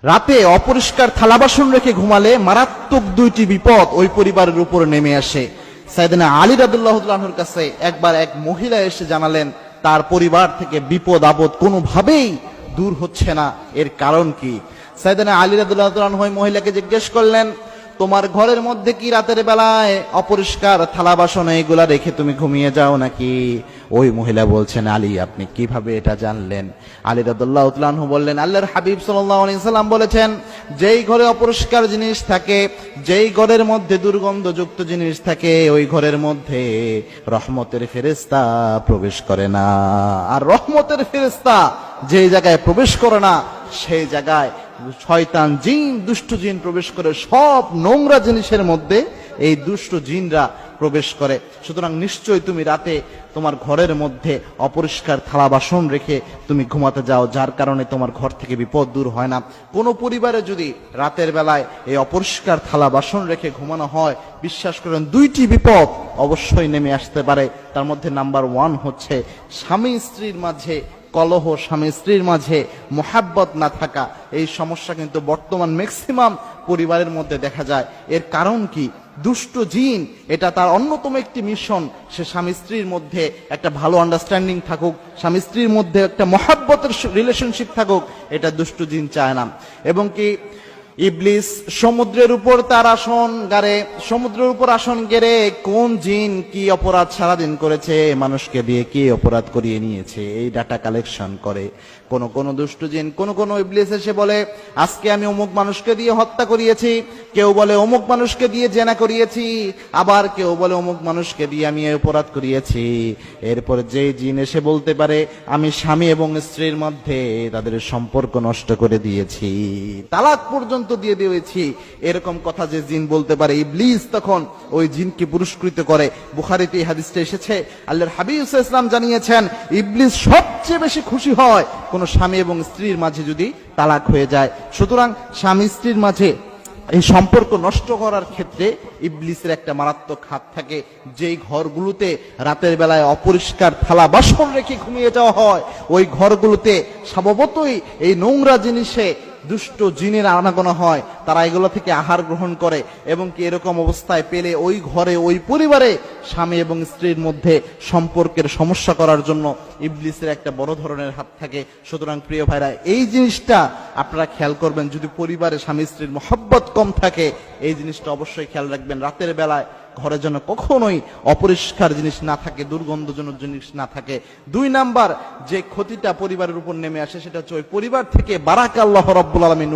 রাতে অপরিষ্কার থালা বাসন রেখে ঘুমালে মারাত্মক দুইটি বিপদ ওই পরিবারের উপর নেমে আসে। সাইয়েদনা আলী রাদিয়াল্লাহু তাআলা আনহুর কাছে একবার এক মহিলা এসে জানালেন তার পরিবার থেকে বিপদ আপদ কোনোভাবেই দূর হচ্ছে না, এর কারণ কি? সাইয়েদনা আলী রাদিয়াল্লাহু তাআলা আনহু ওই মহিলাকে জিজ্ঞেস করলেন, তোমার ঘরের মধ্যে কি রাতের বেলায় অপরিষ্কার থালা বাসন এইগুলা রেখে তুমি ঘুমিয়ে যাও নাকি? ওই মহিলা বলছেন, আলী আপনি কিভাবে এটা জানলেন? আলী রাদিয়াল্লাহু তাআলা আনহু বললেন, আল্লাহর হাবিব সাল্লাল্লাহু আলাইহি সাল্লাম বলেছেন, যেই ঘরে অপরিষ্কার জিনিস থাকে, যেই ঘরের মধ্যে দুর্গন্ধযুক্ত জিনিস থাকে, ওই ঘরের মধ্যে রহমতের ফেরেশতা প্রবেশ করে না। আর রহমতের ফেরেশতা যেই জায়গায় প্রবেশ করে না, সেই জায়গায় শয়তান জিন, দুষ্ট জিন প্রবেশ করে। সব নোংরা জিনিসের মধ্যে এই দুষ্ট জিনরা প্রবেশ করে। সুতরাং নিশ্চয়ই তুমি রাতে তোমার ঘরের মধ্যে অপরিষ্কার থালা বাসন রেখে তুমি ঘুমাতে যাও, যার কারণে তোমার ঘর থেকে বিপদ দূর হয় না। কোনো পরিবারে যদি রাতের বেলায় এই অপরিষ্কার থালা বাসন রেখে ঘুমানো হয়, বিশ্বাস করেন দুইটি বিপদ অবশ্যই নেমে আসতে পারে। তার মধ্যে নাম্বার 1 হচ্ছে স্বামী স্ত্রীর মাঝে কলহ, স্বামী স্ত্রীর মাঝে মোহাব্বত না থাকা। এই সমস্যা কিন্তু বর্তমান ম্যাক্সিমাম পরিবারের মধ্যে দেখা যায়। এর কারণ কি? দুষ্ট জিন, এটা তার অন্যতম একটি মিশন, সে স্বামী স্ত্রীর মধ্যে একটা ভালো আন্ডারস্ট্যান্ডিং থাকুক, স্বামী স্ত্রীর মধ্যে একটা মোহাব্বতের রিলেশনশিপ থাকুক, এটা দুষ্ট জিন চায় না। এবং কি ইবলিস সমুদ্রের উপর তার আসন গাড়ে, সমুদ্রের উপর আসন গেড়ে কোন জিন কি অপরাধ সারাদিন করেছে, মানুষকে দিয়ে কি অপরাধ করিয়ে নিয়েছে, এই ডাটা কালেকশন করে। কোন দুষ্ট জিন, কোন ইবলিস এসে বলে আজকে আমি অমুক মানুষকে দিয়ে হত্যা করিয়েছি, কেউ বলে অমুক মানুষকে দিয়ে জেনা করিয়েছি, আবার কেউ বলে অমুক মানুষকে দিয়ে আমি এই অপরাধ করিয়েছি। এরপর যে জিন এসে বলতে পারে আমি স্বামী এবং স্ত্রীর মধ্যে তাদের সম্পর্ক নষ্ট করে দিয়েছি, তালাক পর্যন্ত দিয়ে দিয়েছি, এরকম কথা যে জিন বলতে পারে, ইবলিস তখন ওই জিনকে পুরস্কৃত করে। বুখারীতে এই হাদিসটা এসেছে। আল্লাহর হাবিব সাল্লাল্লাহু আলাইহি ওয়াসাল্লাম জানিয়েছেন, ইবলিস সবচেয়ে বেশি খুশি হয় কোন স্বামী এবং স্ত্রীর মাঝে যদি তালাক হয়ে যায়। সুতরাং স্বামী স্ত্রীর মাঝে এই সম্পর্ক নষ্ট করার ক্ষেত্রে ইবলিসের একটা মারাত্মক হাত থাকে। যেই ঘরগুলোতে রাতের বেলায় অপরিষ্কার থালা বাসন রেখে ঘুমিয়ে যাওয়া হয়, ওই ঘরগুলোতে স্বভাবতই এই নোংরা জিনিসে দুষ্ট জিনের আনাগোনা হয়, তারা এগুলো থেকে আহার গ্রহণ করে। এবং কি এরকম অবস্থায় পেলে ওই ঘরে, ওই পরিবারে স্বামী এবং স্ত্রীর মধ্যে সম্পর্কের সমস্যা করার জন্য ইবলিসের একটা বড় ধরনের হাত থাকে। সুতরাং প্রিয় ভাইরা, এই জিনিসটা আপনারা খেয়াল করবেন। যদি পরিবারে স্বামী স্ত্রীর মহব্বত কম থাকে, এই জিনিসটা অবশ্যই খেয়াল রাখবেন। রাতের বেলায় ঘরে যেন কখনোই অপরিষ্কার জিনিস না থাকে, দুর্গন্ধজনক জিনিস না থাকে। 2 নাম্বার যে ক্ষতিটা পরিবারের উপর নেমে আসে, সেটা হচ্ছে ওই পরিবার থেকে বারাকা আল্লাহ রাব্বুল আলামিন